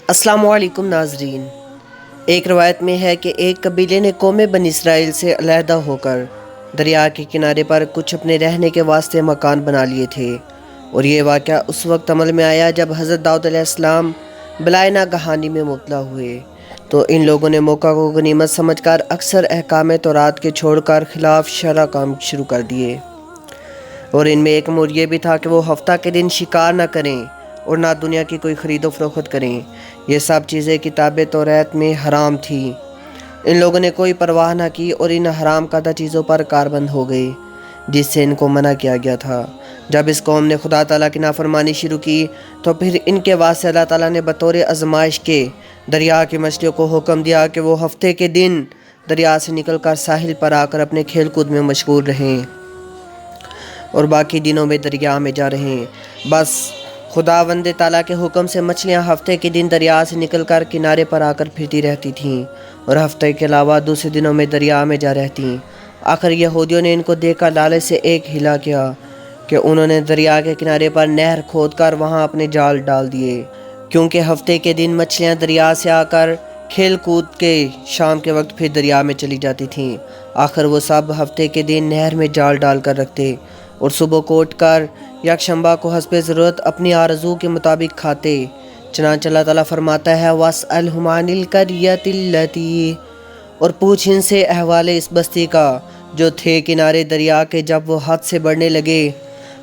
السلام علیکم ناظرین۔ ایک روایت میں ہے کہ ایک قبیلے نے قوم بنی اسرائیل سے علیحدہ ہو کر دریا کے کنارے پر کچھ اپنے رہنے کے واسطے مکان بنا لیے تھے، اور یہ واقعہ اس وقت عمل میں آیا جب حضرت داؤد علیہ السلام بلائے ناگہانی میں مبتلا ہوئے۔ تو ان لوگوں نے موقع کو غنیمت سمجھ کر اکثر احکام تورات کے چھوڑ کر خلاف شرع کام شروع کر دیے، اور ان میں ایک امور یہ بھی تھا کہ وہ ہفتہ کے دن شکار نہ کریں اور نہ دنیا کی کوئی خرید و فروخت کریں۔ یہ سب چیزیں کتاب توریت میں حرام تھیں۔ ان لوگوں نے کوئی پرواہ نہ کی اور ان حرام کردہ چیزوں پر کاربند ہو گئے جس سے ان کو منع کیا گیا تھا۔ جب اس قوم نے خدا تعالیٰ کی نافرمانی شروع کی تو پھر ان کے واسطے اللہ تعالیٰ نے بطور آزمائش کے دریا کی مچھلیوں کو حکم دیا کہ وہ ہفتے کے دن دریا سے نکل کر ساحل پر آ کر اپنے کھیل کود میں مشغول رہیں اور باقی دنوں میں دریا میں جا رہیں۔ بس خداوند تعالیٰ کے حکم سے مچھلیاں ہفتے کے دن دریا سے نکل کر کنارے پر آ کر پھرتی رہتی تھیں اور ہفتے کے علاوہ دوسرے دنوں میں دریا میں جا رہتیں۔ آخر یہودیوں نے ان کو دیکھ کر لالچ سے ایک ہیلا کیا کہ انہوں نے دریا کے کنارے پر نہر کھود کر وہاں اپنے جال ڈال دیے، کیونکہ ہفتے کے دن مچھلیاں دریا سے آ کر کھیل کود کے شام کے وقت پھر دریا میں چلی جاتی تھیں۔ آخر وہ سب ہفتے کے دن نہر میں جال ڈال کر رکھتے اور صبح کو اٹھ کر یکشنبہ کو حسب ضرورت اپنی آرزو کے مطابق کھاتے۔ چنانچہ اللہ تعالیٰ فرماتا ہے وَاسْأَلْهُمْ عَنِ الْقَرْيَةِ الَّتِي، اور پوچھ ان سے احوال اس بستی کا جو تھے کنارے دریا کے جب وہ حد سے بڑھنے لگے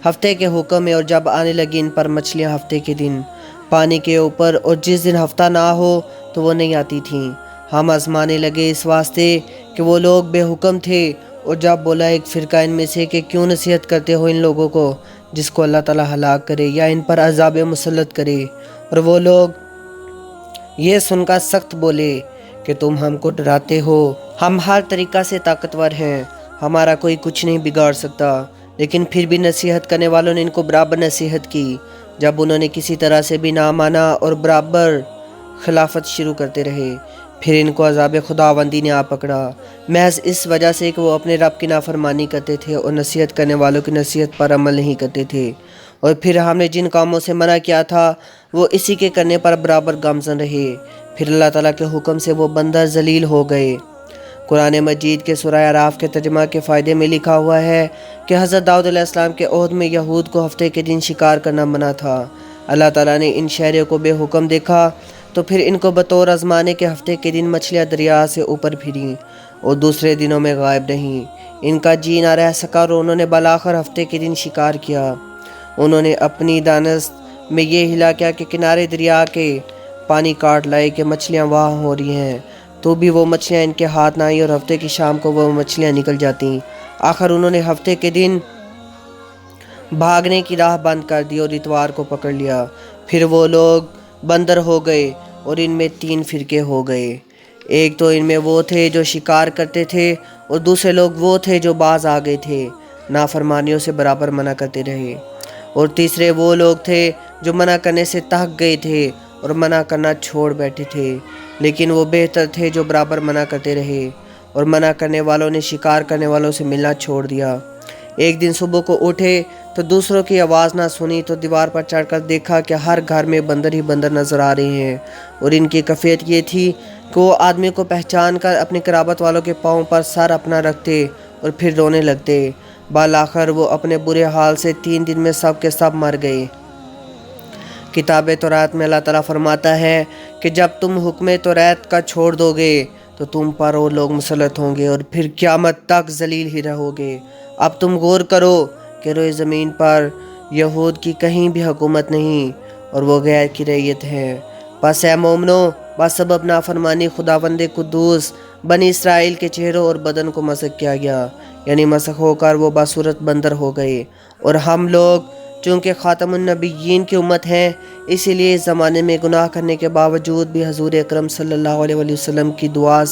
ہفتے کے حکم میں، اور جب آنے لگی ان پر مچھلیاں ہفتے کے دن پانی کے اوپر، اور جس دن ہفتہ نہ ہو تو وہ نہیں آتی تھیں۔ ہم آزمانے لگے اس واسطے کہ وہ لوگ بے حکم تھے، اور جب بولا ایک فرقہ ان میں سے کہ کیوں نصیحت کرتے ہو ان لوگوں کو جس کو اللہ تعالیٰ ہلاک کرے یا ان پر عذاب مسلط کرے، اور وہ لوگ یہ سن کر سخت بولے کہ تم ہم کو ڈراتے ہو، ہم ہر طریقہ سے طاقتور ہیں، ہمارا کوئی کچھ نہیں بگاڑ سکتا۔ لیکن پھر بھی نصیحت کرنے والوں نے ان کو برابر نصیحت کی۔ جب انہوں نے کسی طرح سے بھی نہ مانا اور برابر خلافت شروع کرتے رہے، پھر ان کو عذاب خداوندی نے آ پکڑا، محض اس وجہ سے کہ وہ اپنے رب کی نافرمانی کرتے تھے اور نصیحت کرنے والوں کی نصیحت پر عمل نہیں کرتے تھے۔ اور پھر ہم نے جن کاموں سے منع کیا تھا وہ اسی کے کرنے پر برابر گامزن رہے، پھر اللہ تعالیٰ کے حکم سے وہ بندر ذلیل ہو گئے۔ قرآن مجید کے سورہ اعراف کے ترجمہ کے فائدے میں لکھا ہوا ہے کہ حضرت داؤد علیہ السلام کے عہد میں یہود کو ہفتے کے دن شکار کرنا منع تھا۔ اللہ تعالیٰ نے ان شہریوں کو بے حکم دیکھا تو پھر ان کو بطور آزمانے کے ہفتے کے دن مچھلیاں دریا سے اوپر پھریں اور دوسرے دنوں میں غائب رہیں۔ ان کا جی نہ رہ سکا اور انہوں نے بالآخر ہفتے کے دن شکار کیا۔ انہوں نے اپنی دانست میں یہ ہلا کیا کہ کنارے دریا کے پانی کاٹ لائے کہ مچھلیاں وہاں ہو رہی ہیں، تو بھی وہ مچھلیاں ان کے ہاتھ نہ آئیں اور ہفتے کی شام کو وہ مچھلیاں نکل جاتیں۔ آخر انہوں نے ہفتے کے دن بھاگنے کی راہ بند کر دی اور اتوار کو پکڑ لیا۔ پھر وہ لوگ بندر ہو گئے اور ان میں 3 فرقے ہو گئے۔ ایک تو ان میں وہ تھے جو شکار کرتے تھے، اور دوسرے لوگ وہ تھے جو باز آ گئے تھے، نافرمانیوں سے برابر منع کرتے رہے، اور تیسرے وہ لوگ تھے جو منع کرنے سے تھک گئے تھے اور منع کرنا چھوڑ بیٹھے تھے، لیکن وہ بہتر تھے جو برابر منع کرتے رہے، اور منع کرنے والوں نے شکار کرنے والوں سے ملنا چھوڑ دیا۔ ایک دن صبح کو اٹھے تو دوسروں کی آواز نہ سنی تو دیوار پر چڑھ کر دیکھا کہ ہر گھر میں بندر ہی بندر نظر آ رہے ہیں، اور ان کی کیفیت یہ تھی کہ وہ آدمی کو پہچان کر اپنی قرابت والوں کے پاؤں پر سر اپنا رکھتے اور پھر رونے لگتے۔ بالآخر وہ اپنے برے حال سے 3 دن میں سب کے سب مر گئے۔ کتاب توریت میں اللہ تعالیٰ فرماتا ہے کہ جب تم حکم توریت کا چھوڑ دو گے تو تم پر وہ لوگ مسلط ہوں گے اور پھر قیامت تک ذلیل ہی رہو گے۔ اب تم غور کرو کہ روئے زمین پر یہود کی کہیں بھی حکومت نہیں اور وہ غیر کی رعیت ہیں۔ پس اے مومنو، بسبب نافرمانی خداوند قدوس بنی اسرائیل کے چہروں اور بدن کو مسخ کیا گیا، یعنی مسخ ہو کر وہ بصورت بندر ہو گئے، اور ہم لوگ چونکہ خاتم النبیین کی امت ہیں اسی لیے اس زمانے میں گناہ کرنے کے باوجود بھی حضور اکرم صلی اللہ علیہ وسلم کی دعا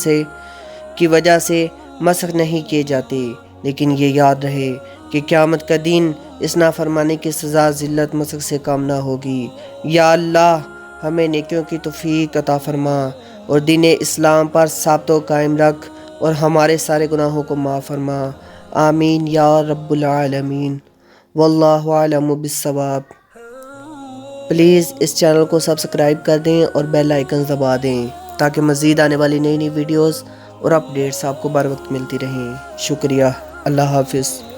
کی وجہ سے مسخ نہیں کیے جاتے۔ لیکن یہ یاد رہے کہ قیامت کا دن اس نافرمانی کی سزا ذلت مسخ سے کم نہ ہوگی۔ یا اللہ، ہمیں نیکیوں کی توفیق عطا فرما اور دین اسلام پر ثابت و قائم رکھ اور ہمارے سارے گناہوں کو معاف فرما، آمین یا رب العالمین۔ واللہ اعلم بالصواب۔ پلیز اس چینل کو سبسکرائب کر دیں اور بیل آئیکن دبا دیں تاکہ مزید آنے والی نئی ویڈیوز اور اپڈیٹس آپ کو بر وقت ملتی رہیں۔ شکریہ۔ اللہ حافظ۔